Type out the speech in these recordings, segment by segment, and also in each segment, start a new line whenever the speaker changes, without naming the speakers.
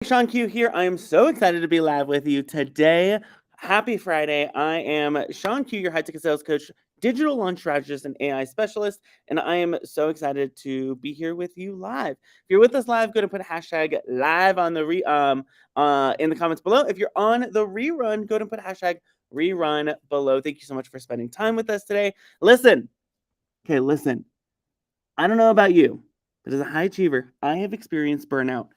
Sean Q here. I am so excited to be live with you today. Happy Friday. I am Sean Q, your high ticket sales coach, digital launch strategist, and AI specialist. And I am so excited to be here with you live. If you're with us live, go to put hashtag live on the in the comments below. If you're on the rerun, go to put hashtag rerun below. Thank you so much for spending time with us today. Listen. I don't know about you, but as a high achiever, I have experienced burnout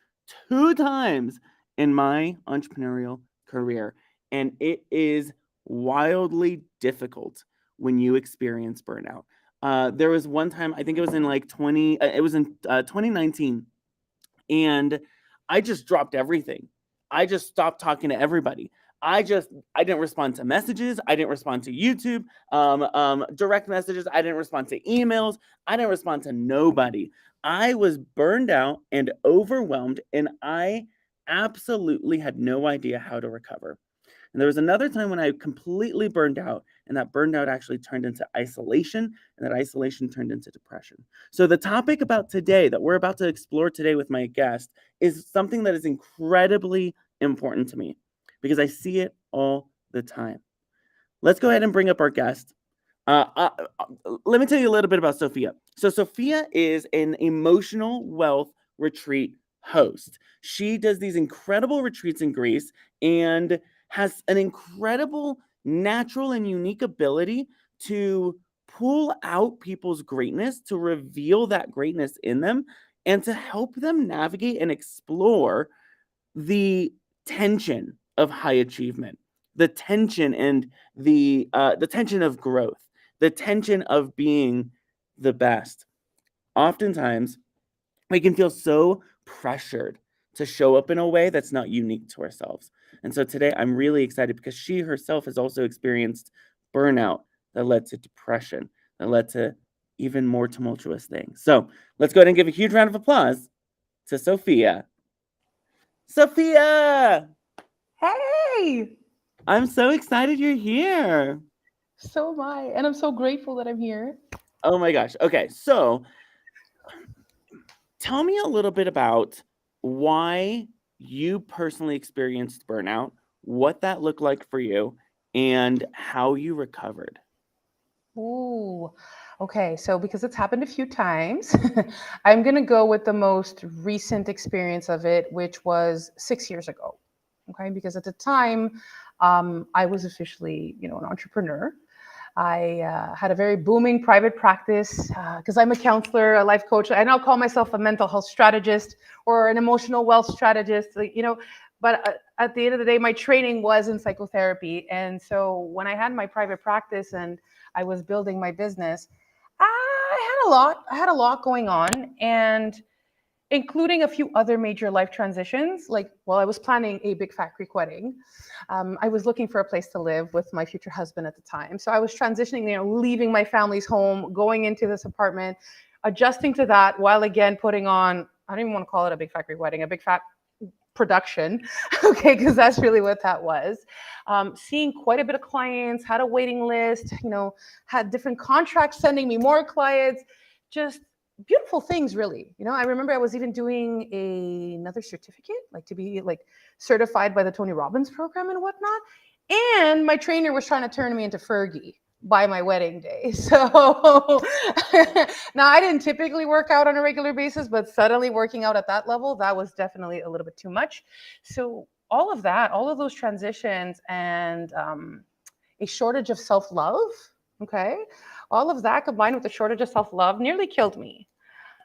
2 times in my entrepreneurial career. And it is wildly difficult when you experience burnout. There was one time, I think it was in 2019, and I just dropped everything. I just stopped talking to everybody. I didn't respond to messages. I didn't respond to YouTube direct messages. I didn't respond to emails. I didn't respond to nobody. I was burned out and overwhelmed, and I absolutely had no idea how to recover. And there was another time when I completely burned out, and that burned out actually turned into isolation, and that isolation turned into depression. So, the topic about today that we're about to explore today with my guest is something that is incredibly important to me because I see it all the time. Let's go ahead and bring up our guest. Let me tell you a little bit about Sophia. So, Sophia is an emotional wealth retreat host. She does these incredible retreats in Greece and has an incredible natural and unique ability to pull out people's greatness, to reveal that greatness in them, and to help them navigate and explore the tension of high achievement, the tension and the tension of growth, the tension of being the best. Oftentimes, we can feel so pressured to show up in a way that's not unique to ourselves. And so today I'm really excited because she herself has also experienced burnout that led to depression, that led to even more tumultuous things. So let's go ahead and give a huge round of applause to Sophia. Sophia!
Hey,
I'm so excited you're here.
so am I. And I'm so grateful that I'm here.
Oh my gosh. Okay, so tell me a little bit about why you personally experienced burnout, what that looked like for you, and how you recovered.
Ooh, okay. So, because it's happened a few times, I'm going to go with the most recent experience of it, which was 6 years ago. Okay. Because at the time, I was officially, an entrepreneur. I had a very booming private practice because I'm a counselor, a life coach. I now call myself a mental health strategist or an emotional wealth strategist, But at the end of the day, my training was in psychotherapy. And so when I had my private practice and I was building my business, I had a lot going on. And including a few other major life transitions. Like while I was planning a big fat Greek wedding, I was looking for a place to live with my future husband at the time. So I was transitioning, leaving my family's home, going into this apartment, adjusting to that while again putting on, I don't even want to call it a big fat Greek wedding, a big fat production, okay, because that's really what that was. Seeing quite a bit of clients, had a waiting list, had different contracts sending me more clients, just beautiful things, really. I remember I was even doing another certificate, like to be like certified by the Tony Robbins program and whatnot. And my trainer was trying to turn me into Fergie by my wedding day. So now I didn't typically work out on a regular basis, but suddenly working out at that level, that was definitely a little bit too much. So all of that, all of those transitions and a shortage of self-love, okay, all of that combined with a shortage of self-love nearly killed me.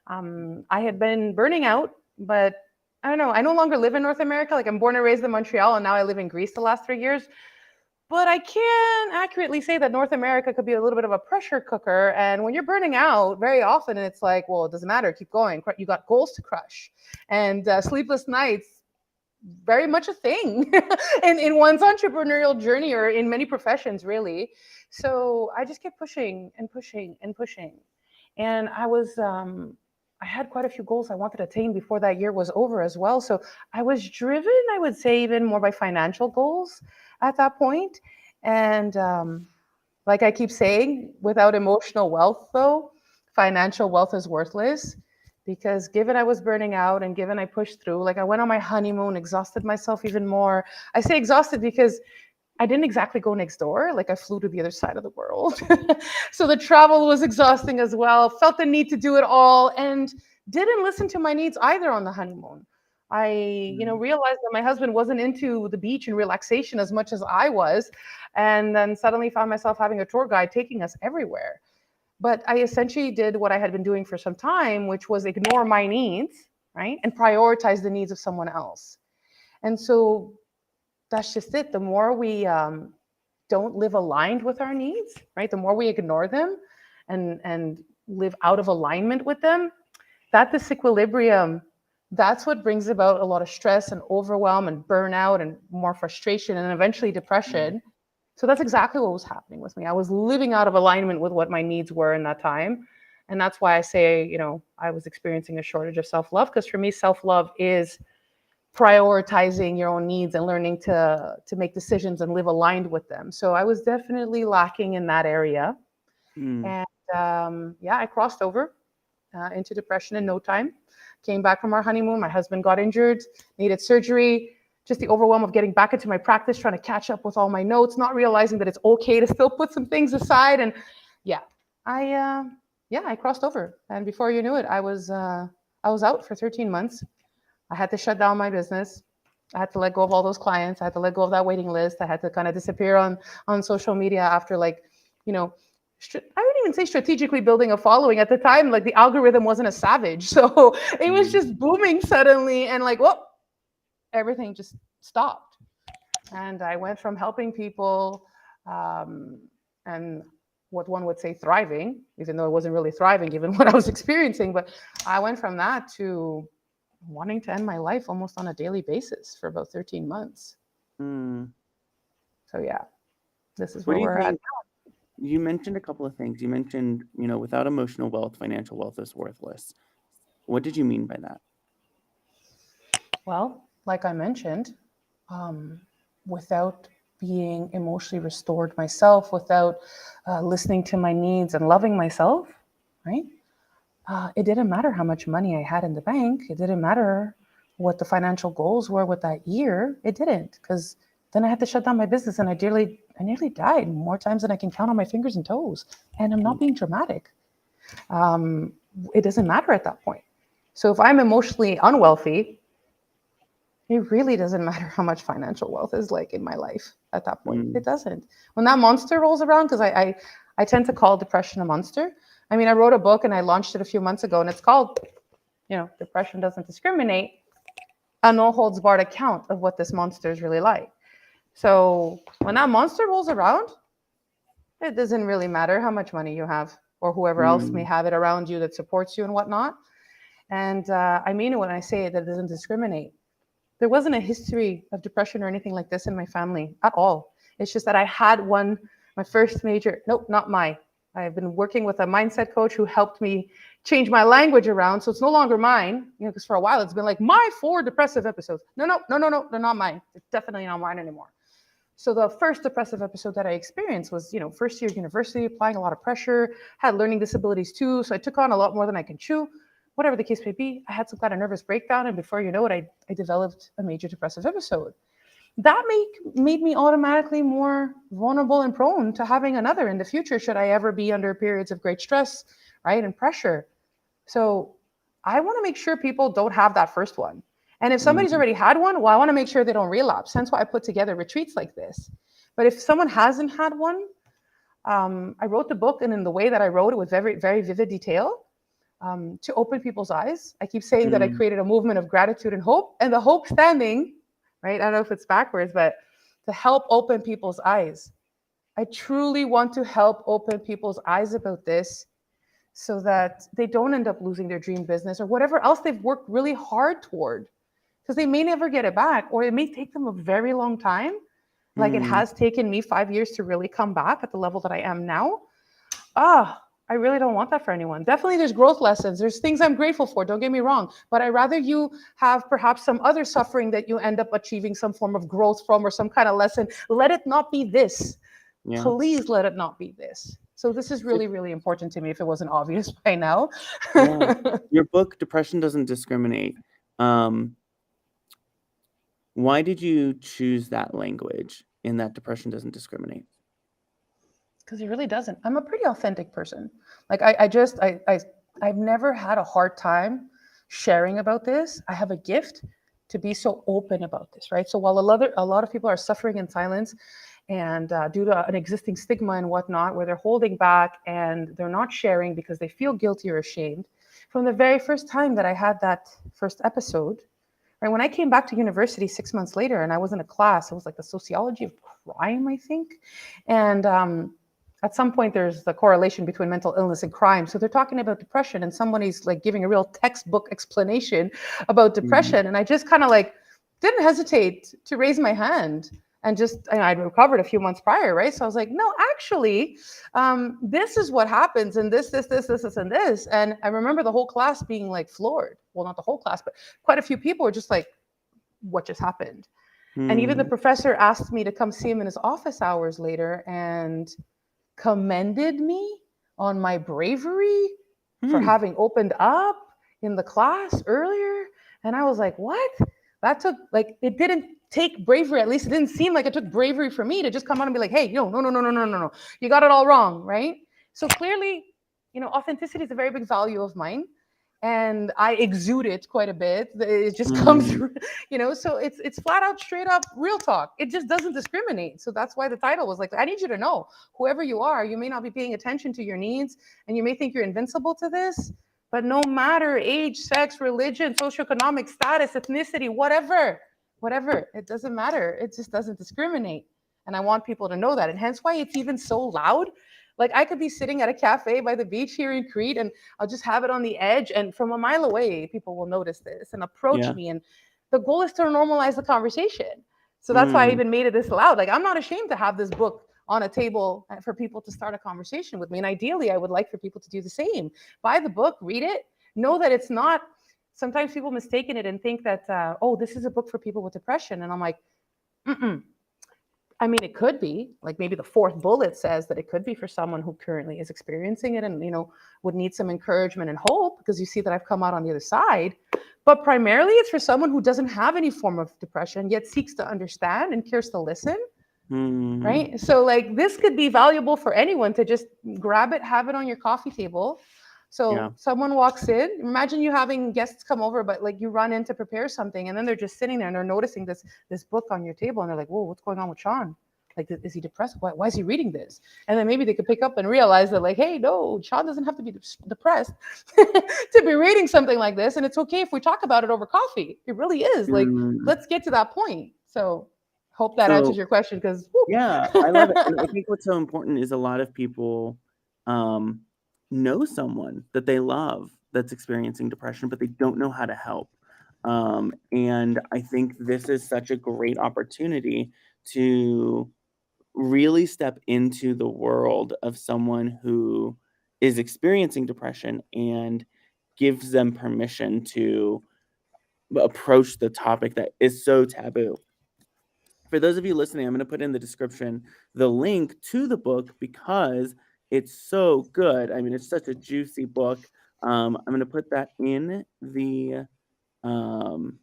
I had been burning out, but I don't know. I no longer live in North America. Like I'm born and raised in Montreal, and now I live in Greece the last 3 years. But I can accurately say that North America could be a little bit of a pressure cooker. And when you're burning out, very often it's like, well, it doesn't matter, keep going. You got goals to crush. And sleepless nights, very much a thing in one's entrepreneurial journey or in many professions, really. So I just kept pushing and pushing and pushing. And I had quite a few goals I wanted to attain before that year was over as well. So I was driven, I would say, even more by financial goals at that point. And like I keep saying, without emotional wealth, though, financial wealth is worthless because given I was burning out and given I pushed through, like I went on my honeymoon, exhausted myself even more. I say exhausted because I didn't exactly go next door. Like I flew to the other side of the world. So the travel was exhausting as well. Felt the need to do it all and didn't listen to my needs either on the honeymoon. I
Mm.
realized that my husband wasn't into the beach and relaxation as much as I was. And then suddenly found myself having a tour guide taking us everywhere. But I essentially did what I had been doing for some time, which was ignore my needs, right? And prioritize the needs of someone else. And so that's just it. The more we don't live aligned with our needs, right? The more we ignore them and live out of alignment with them, that disequilibrium, that's what brings about a lot of stress and overwhelm and burnout and more frustration and eventually
Mm.
depression. So that's exactly what was happening with me. I was living out of alignment with what my needs were in that time. And that's why I say, I was experiencing a shortage of self love, because for me, self love is prioritizing your own needs and learning to make decisions and live aligned with them. So I was definitely lacking in that area.
Mm.
And yeah, I crossed over into depression in no time. Came back from our honeymoon. My husband got injured, needed surgery. Just the overwhelm of getting back into my practice, trying to catch up with all my notes, not realizing that it's okay to still put some things aside. And yeah, I crossed over. And before you knew it, I was out for 13 months. I had to shut down my business. I had to let go of all those clients. I had to let go of that waiting list. I had to kind of disappear on social media after you know, I wouldn't even say strategically building a following at the time. Like the algorithm wasn't a savage, so it was
Mm.
just booming suddenly, and like, whoop, everything just stopped. And I went from helping people, um, and what one would say thriving, even though it wasn't really thriving given what I was experiencing. But I went from that to wanting to end my life almost on a daily basis for about 13 months.
Mm.
So yeah, this is
What
where
do you
we're at.
think? You mentioned a couple of things. You mentioned, without emotional wealth, financial wealth is worthless. What did you mean by that?
Well, like I mentioned, um, without being emotionally restored myself, without listening to my needs and loving myself, right? It didn't matter how much money I had in the bank. It didn't matter what the financial goals were with that year. It didn't, because then I had to shut down my business, and I nearly died more times than I can count on my fingers and toes. And I'm not being dramatic. Um, it doesn't matter at that point. So if I'm emotionally unwealthy, it really doesn't matter how much financial wealth is like in my life at that point.
Mm.
It doesn't. When that monster rolls around, because I tend to call depression a monster. I mean, I wrote a book and I launched it a few months ago, and it's called, Depression Doesn't Discriminate, a no holds barred account of what this monster is really like. So when that monster rolls around, it doesn't really matter how much money you have or whoever else may
Mm.
have it around you that supports you and whatnot. And I mean it when I say it, that it doesn't discriminate. There wasn't a history of depression or anything like this in my family at all. It's just that I had one, my first major, nope, not my. I've been working with a mindset coach who helped me change my language around. So it's no longer mine, because for a while it's been like my 4 depressive episodes. No, no, no, no, no, they're not mine. They're definitely not mine anymore. So the first depressive episode that I experienced was, first year university, applying a lot of pressure, had learning disabilities too. So I took on a lot more than I can chew. Whatever the case may be, I had some kind of nervous breakdown. And before you know it, I developed a major depressive episode. That made me automatically more vulnerable and prone to having another in the future, should I ever be under periods of great stress, right, and pressure. So I want to make sure people don't have that first one. And if somebody's
Mm.
already had one, well, I want to make sure they don't relapse. Hence why I put together retreats like this. But if someone hasn't had one, I wrote the book, and in the way that I wrote it with very, very vivid detail, to open people's eyes. I keep saying that I
Mm.
created a movement of gratitude and hope, and the hope standing, right? I don't know if it's backwards, but to help open people's eyes. I truly want to help open people's eyes about this so that they don't end up losing their dream business or whatever else they've worked really hard toward, because they may never get it back, or it may take them a very long time. Like it
Mm.
has taken me 5 years to really come back at the level that I am now. I really don't want that for anyone. Definitely there's growth lessons. There's things I'm grateful for, don't get me wrong. But I'd rather you have perhaps some other suffering that you end up achieving some form of growth from, or some kind of lesson. Let it not be this.
Yeah.
Please let it not be this. So this is
So,
really, really important to me if it wasn't obvious by now.
yeah, your book, Depression Doesn't Discriminate. Um, why did you choose that language in that depression doesn't discriminate?
Because it really doesn't. I'm a pretty authentic person. Like I've never had a hard time sharing about this. I have a gift to be so open about this, right? So while a lot of people are suffering in silence, and due to an existing stigma and whatnot, where they're holding back and they're not sharing because they feel guilty or ashamed, from the very first time that I had that first episode, right, when I came back to university 6 months later, and I was in a class, it was like the sociology of crime, I think, and at some point there's the correlation between mental illness and crime. So they're talking about depression, and somebody's like giving a real textbook explanation about
Mm,
depression, and I just kind of like didn't hesitate to raise my hand. And just, and I'd recovered a few months prior, right? So I was like, no, actually, this is what happens, and this, and this. And I remember the whole class being like floored. Well, not the whole class, but quite a few people were just like, what just happened? And even the
mm,
professor asked me to come see him in his office hours later and commended me on my bravery for
mm,
having opened up in the class earlier. And I was like, what? That took, like, it didn't take bravery. At least it didn't seem like it took bravery for me to just come out and be like, hey, no. You got it all wrong, right? So clearly, authenticity is a very big value of mine. And I exude it quite a bit. It just comes
mm.
through, so it's flat out, straight up real talk. It just doesn't discriminate. So that's why the title was like, I need you to know, whoever you are, you may not be paying attention to your needs, and you may think you're invincible to this, but no matter age, sex, religion, socioeconomic status, ethnicity, whatever, it doesn't matter. It just doesn't discriminate. And I want people to know that. And hence why it's even so loud. Like I could be sitting at a cafe by the beach here in Crete, and I'll just have it on the edge. And from a mile away, people will notice this and approach
Yeah.
me. And the goal is to normalize the conversation. So that's why I
Mm,
even made it this loud. Like I'm not ashamed to have this book on a table for people to start a conversation with me. And ideally, I would like for people to do the same. Buy the book, read it, know that it's not. Sometimes people mistaken it and think that, oh, this is a book for people with depression. And I'm like, mm-mm. I mean, it could be like maybe the fourth bullet says that it could be for someone who currently is experiencing it and, would need some encouragement and hope because you see that I've come out on the other side. But primarily, it's for someone who doesn't have any form of depression yet seeks to understand and cares to listen.
mm,
Right. So, like, this could be valuable for anyone to just grab it, have it on your coffee table.
yeah.
So, someone walks in. Imagine you having guests come over, but like you run in to prepare something, and then they're just sitting there and they're noticing this book on your table, and they're like, "Whoa, what's going on with Sean? Like, is he depressed? Why is he reading this?" And then maybe they could pick up and realize that, like, hey, no, Sean doesn't have to be depressed to be reading something like this, and it's okay if we talk about it over coffee. It really is. Like,
Mm.
let's get to that point. So, hope that answers
So,
your question because
yeah, I love it. And I think what's so important is a lot of people um, know someone that they love that's experiencing depression, but they don't know how to help. And I think this is such a great opportunity to really step into the world of someone who is experiencing depression and gives them permission to approach the topic that is so taboo. For those of you listening, I'm going to put in the description the link to the book because it's so good. I mean, it's such a juicy book. I'm going to put that in the um,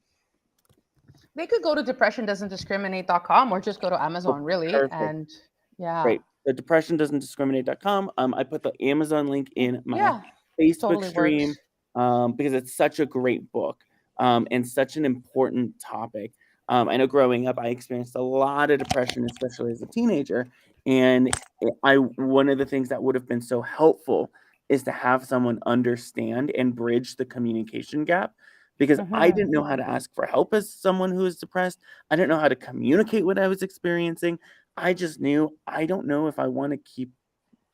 they could go to depressiondoesn'tdiscriminate.com or just go to
oh,
Amazon, really.
perfect.
And yeah,
Great. The depression doesn't discriminate.com. I put the Amazon link in my
yeah,
Facebook
totally works.
stream because it's such a great book and such an important topic. I know growing up, I experienced a lot of depression, especially as a teenager. And one of the things that would have been so helpful is to have someone understand and bridge the communication gap because I
Hmm.
didn't know how to ask for help as someone who is depressed. I didn't know how to communicate what I was experiencing. I just knew I don't know if I want to keep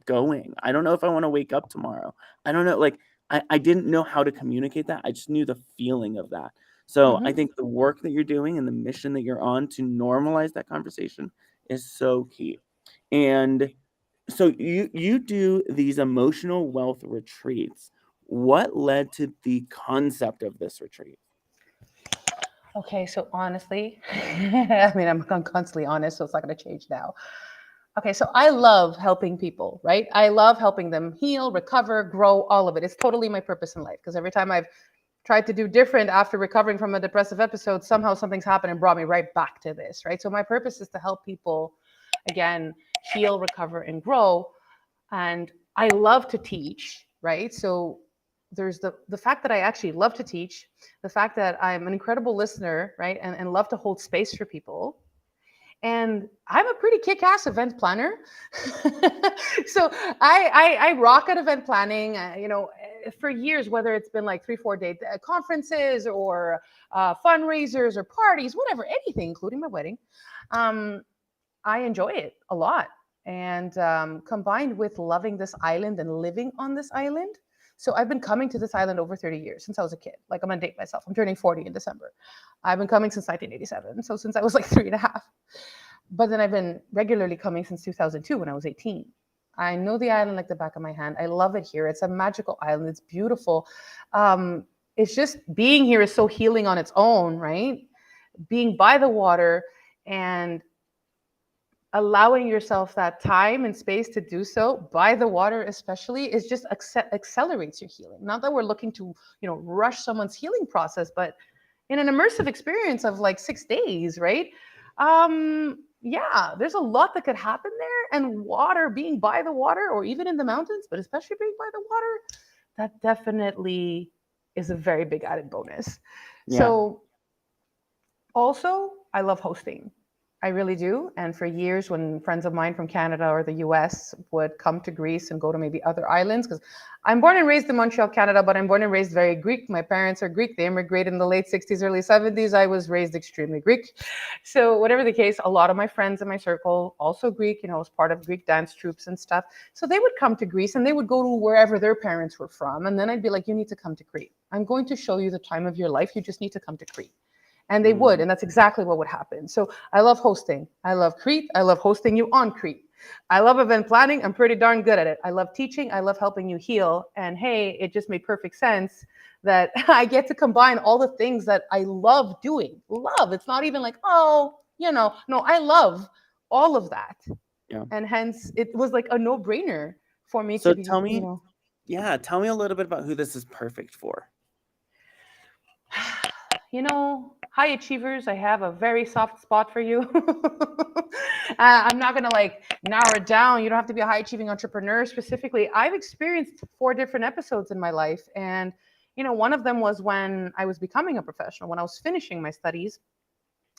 going. I don't know if I want to wake up tomorrow. I don't know. Like, I didn't know how to communicate that. I just knew the feeling of that. So I
Hmm.
think the work that you're doing and the mission that you're on to normalize that conversation is so key. And so you do these emotional wealth retreats. What led to the concept of this retreat?
Okay, so honestly, I mean, I'm constantly honest, so it's not going to change now. Okay, so I love helping people, right? I love helping them heal, recover, grow, all of it. It's totally my purpose in life because every time I've tried to do different after recovering from a depressive episode, somehow something's happened and brought me right back to this, right? So my purpose is to help people again heal, recover, and grow. And I love to teach, right? So there's the fact that I actually love to teach, the fact that I'm an incredible listener, right? And love to hold space for people, and I'm a pretty kick-ass event planner. So I rock at event planning. For years, whether it's been like 3-4 day conferences or fundraisers or parties, whatever, anything, including my wedding. Um, I enjoy it a lot. And combined with loving this island and living on this island. So I've been coming to this island over 30 years since I was a kid. Like I'm gonna date myself. I'm turning 40 in December. I've been coming since 1987. So since I was like 3.5. But then I've been regularly coming since 2002 when I was 18. I know the island like the back of my hand. I love it here. It's a magical island. It's beautiful. It's just being here is so healing on its own, right? Being by the water and allowing yourself that time and space to do so by the water especially is just accelerates your healing. Not that we're looking to rush someone's healing process, but in an immersive experience of like 6 days, right? Yeah, there's a lot that could happen there, and water, being by the water or even in the mountains, but especially being by the water, that definitely is a very big added bonus.
Yeah.
So also, I love hosting. I really do. And for years, when friends of mine from Canada or the US would come to Greece and go to maybe other islands, because I'm born and raised in Montreal, Canada, but I'm born and raised very Greek. My parents are Greek. They immigrated in the late 60s, early 70s. I was raised extremely Greek. So, whatever the case, a lot of my friends in my circle, also Greek, was part of Greek dance troops and stuff. So, they would come to Greece and they would go to wherever their parents were from. And then I'd be like, you need to come to Crete. I'm going to show you the time of your life. You just need to come to Crete. And they would, and that's exactly what would happen. So I love hosting. I love Crete. I love hosting you on Crete. I love event planning. I'm pretty darn good at it. I love teaching. I love helping you heal. And hey, it just made perfect sense that I get to combine all the things that I love doing. Love. It's not even like, no, I love all of that.
Yeah.
And hence it was like a no-brainer for me
So
to be,
tell me, tell me a little bit about who this is perfect for.
High achievers, I have a very soft spot for you. I'm not going to like narrow it down. You don't have to be a high achieving entrepreneur specifically. I've experienced 4 different episodes in my life. And, one of them was when I was becoming a professional, when I was finishing my studies.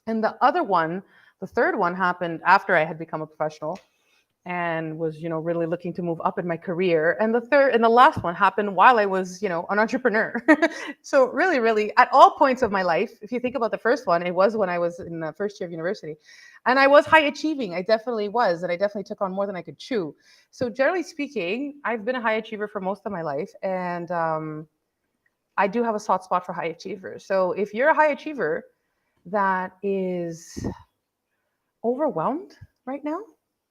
And the other one, the third one, happened after I had become a professional and was really looking to move up in my career. And the third and the last one happened while I was an entrepreneur. So really at all points of my life, if you think about the first one, it was when I was in the first year of university, and I was high achieving. I definitely was, and I definitely took on more than I could chew. So generally speaking, I've been a high achiever for most of my life, and I do have a soft spot for high achievers. So if you're a high achiever that is overwhelmed right now,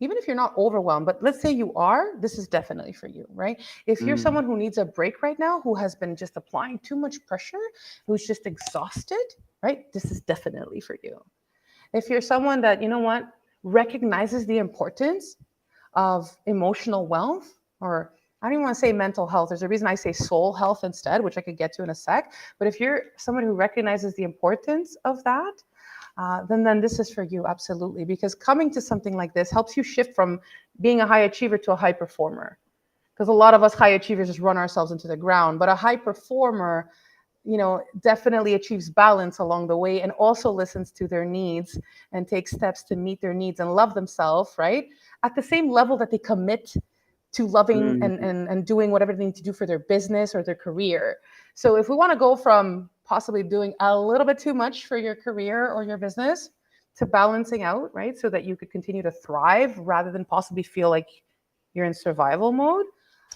even if you're not overwhelmed, but let's say you are, this is definitely for you, right? If you're someone who needs a break right now, who has been just applying too much pressure, who's just exhausted, right? This is definitely for you. If you're someone that, recognizes the importance of emotional wealth, or I don't even want to say mental health. There's a reason I say soul health instead, which I could get to in a sec. But if you're someone who recognizes the importance of that, then this is for you, absolutely. Because coming to something like this helps you shift from being a high achiever to a high performer. Because a lot of us high achievers just run ourselves into the ground. But a high performer, definitely achieves balance along the way and also listens to their needs and takes steps to meet their needs and love themselves, right? At the same level that they commit to loving and doing whatever they need to do for their business or their career. So if we want to go from possibly doing a little bit too much for your career or your business to balancing out, right? So that you could continue to thrive rather than possibly feel like you're in survival mode,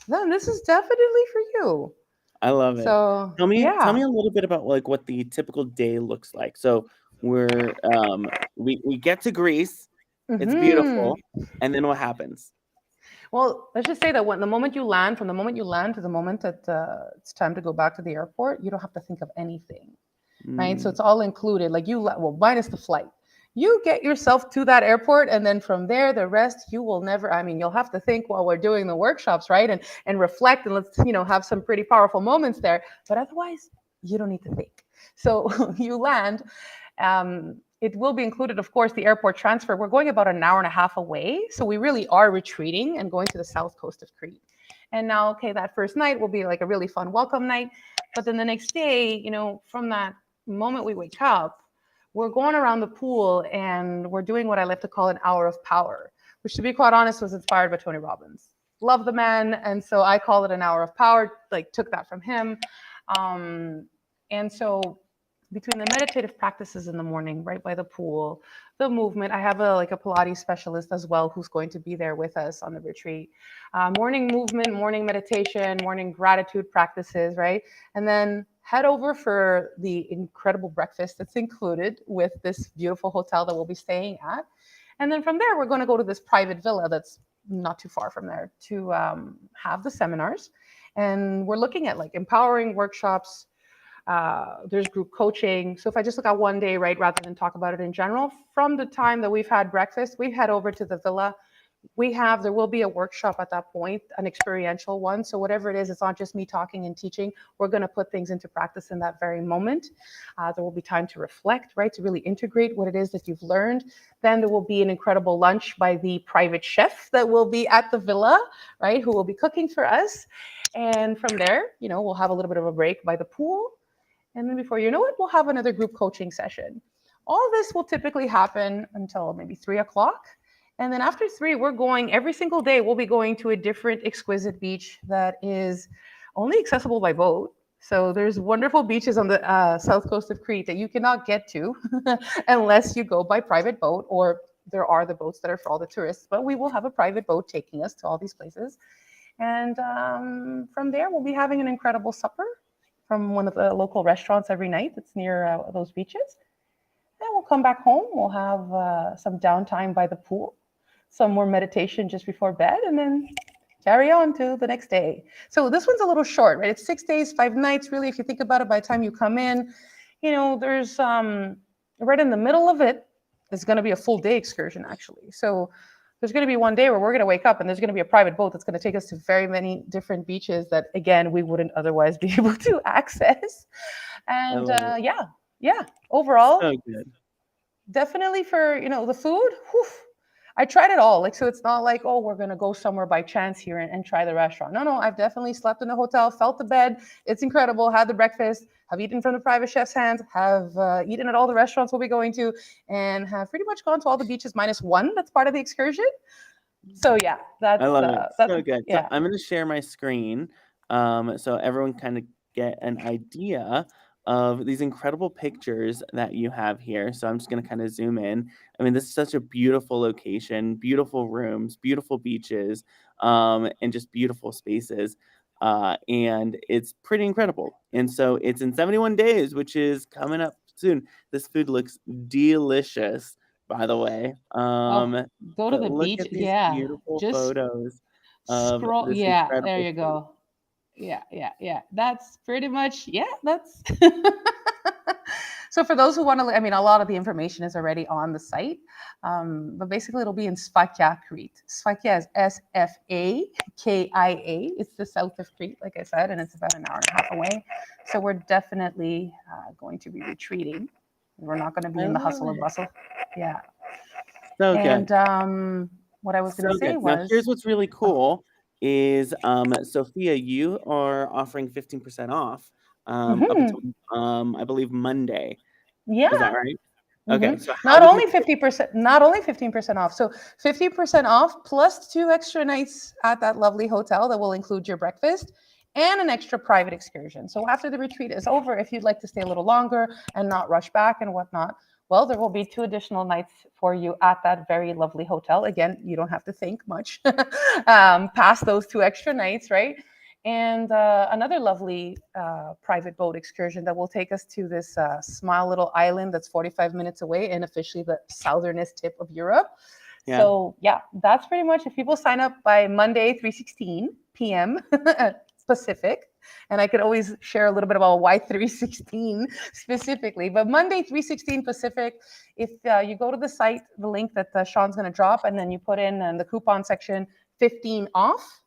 then this is definitely for you.
I love it.
So
Tell me
yeah.
a little bit about like what the typical day looks like. So we're we get to Greece, it's
Hmm.
beautiful, and then what happens?
Well, let's just say that from the moment you land to the moment that it's time to go back to the airport, you don't have to think of anything, right? So
Mm,
it's all included. Like minus the flight. You get yourself to that airport, and then from there, the rest you will never. I mean, you'll have to think while we're doing the workshops, right? And reflect, and let's have some pretty powerful moments there. But otherwise, you don't need to think. So you land. It will be included, of course, the airport transfer. We're going about an hour and a half away, so we really are retreating and going to the south coast of Crete. And now, okay, that first night will be like a really fun welcome night. But then the next day, from that moment we wake up, we're going around the pool and we're doing what I like to call an hour of power, which, to be quite honest, was inspired by Tony Robbins. Love the man, and so I call it an hour of power. Like, took that from him. And so between the meditative practices in the morning, right by the pool, the movement, I have a Pilates specialist as well who's going to be there with us on the retreat. Morning movement, morning meditation, morning gratitude practices, right? And then head over for the incredible breakfast that's included with this beautiful hotel that we'll be staying at. And then from there, we're going to go to this private villa that's not too far from there to have the seminars. And we're looking at empowering workshops. There's group coaching. So if I just look at one day, right, rather than talk about it in general, from the time that we've had breakfast, we head over to the villa. There will be a workshop at that point, an experiential one. So whatever it is, it's not just me talking and teaching. We're going to put things into practice in that very moment. There will be time to reflect, right, to really integrate what it is that you've learned. Then there will be an incredible lunch by the private chef that will be at the villa, right, who will be cooking for us. And from there, we'll have a little bit of a break by the pool. And then before you know it, we'll have another group coaching session. All this will typically happen until maybe 3 o'clock. And then after 3, we're going every single day. We'll be going to a different exquisite beach that is only accessible by boat. So there's wonderful beaches on the south coast of Crete that you cannot get to unless you go by private boat, or there are the boats that are for all the tourists. But we will have a private boat taking us to all these places. And from there, we'll be having an incredible supper from one of the local restaurants every night that's near those beaches. Then we'll come back home. We'll have some downtime by the pool, some more meditation just before bed, and then carry on to the next day. So this one's a little short, right? It's 6 days, 5 nights. Really, if you think about it, by the time you come in, there's right in the middle of it, there's going to be a full day excursion, actually. So there's going to be one day where we're going to wake up and there's going to be a private boat that's going to take us to very many different beaches that, again, we wouldn't otherwise be able to access. And yeah, overall,
So good.
definitely for, the food, whew, I tried it all. So it's not like, oh, we're going to go somewhere by chance here and try the restaurant. No, I've definitely slept in a hotel, felt the bed. It's incredible. Had the breakfast, have eaten from the private chef's hands, have eaten at all the restaurants we'll be going to, and have pretty much gone to all the beaches minus one that's part of the excursion. So yeah,
I love it.
that's
So good. So
yeah.
I'm going to share my screen so everyone kind of get an idea of these incredible pictures that you have here. So I'm just going to kind of zoom in. I mean, this is such a beautiful location, beautiful rooms, beautiful beaches, and just beautiful spaces. And it's pretty incredible. And so it's in 71 days, which is coming up soon. This food looks delicious, by the way.
Oh, go to
But
the
look
beach.
at these
Yeah,
beautiful
just
photos of
scroll.
this
Yeah, there
incredible
you
food.
go. Yeah. That's pretty much, yeah, that's. So for those who want to, I mean, a lot of the information is already on the site, but basically it'll be in Sophia, Crete. Sophia is Sfakia. It's the south of Crete, like I said, and it's about an hour and a half away. So we're definitely going to be retreating. We're not going to be
I
in the
love
hustle and
it.
bustle. Yeah.
So good.
And what I was going
So
to say
good. Now
was,
here's what's really
oh,
cool is Sophia, you are offering 15% off up
mhm,
until I believe Monday. Is that
yeah.
right?
hmm
Okay, so how
Not
would you
only 50%, not only 15% off. So 50% off plus 2 extra nights at that lovely hotel that will include your breakfast and an extra private excursion. So after the retreat is over, if you'd like to stay a little longer and not rush back and whatnot, well, there will be 2 additional nights for you at that very lovely hotel. Again, you don't have to think much past those 2 extra nights, right? And another lovely private boat excursion that will take us to this small little island that's 45 minutes away and officially the southernest tip of Europe.
Yeah.
So yeah, that's pretty much, if people sign up by Monday 3:16 p.m. Pacific, And I could always share a little bit about why 316 specifically. But Monday, 316 Pacific, if you go to the site, the link that Sean's going to drop, and then you put in the coupon section 15 off,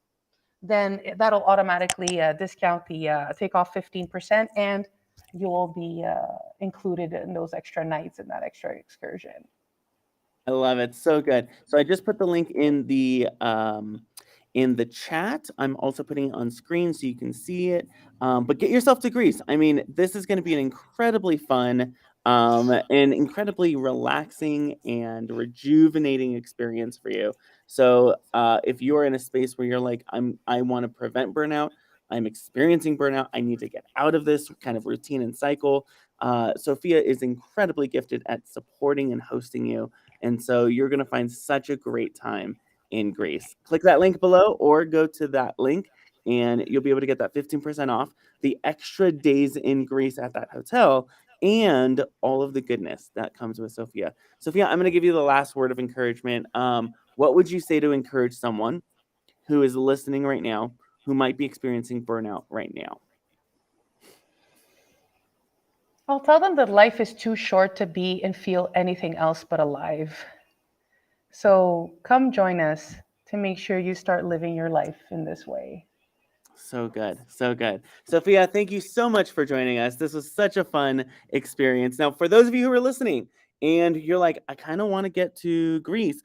then that'll automatically discount the take off 15%, and you will be included in those extra nights and that extra excursion.
I love it. So good. So I just put the link in the chat. I'm also putting it on screen so you can see it. But get yourself to Greece. I mean, this is going to be an incredibly fun and incredibly relaxing and rejuvenating experience for you. So if you're in a space where you're like, I want to prevent burnout, I'm experiencing burnout, I need to get out of this kind of routine and cycle. Sophia is incredibly gifted at supporting and hosting you. And so you're going to find such a great time in Greece. Click that link below or go to that link and you'll be able to get that 15% off, the extra days in Greece at that hotel, and all of the goodness that comes with Sophia. Sophia, I'm going to give you the last word of encouragement. What would you say to encourage someone who is listening right now who might be experiencing burnout right now?
I'll tell them that life is too short to be and feel anything else but alive. So come join us to make sure you start living your life in this way.
So good. So good. Sophia, thank you so much for joining us. This was such a fun experience. Now, for those of you who are listening and you're like, I kind of want to get to Greece,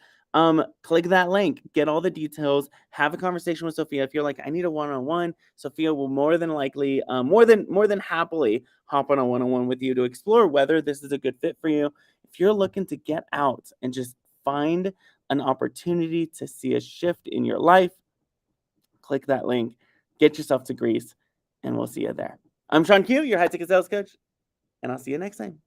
click that link, get all the details, have a conversation with Sophia. If you're like, I need a one-on-one, Sophia will more than likely, more than happily hop on a one-on-one with you to explore whether this is a good fit for you. If you're looking to get out and just find an opportunity to see a shift in your life, click that link, get yourself to Greece, and we'll see you there. I'm Sean Q, your high ticket sales coach, and I'll see you next time.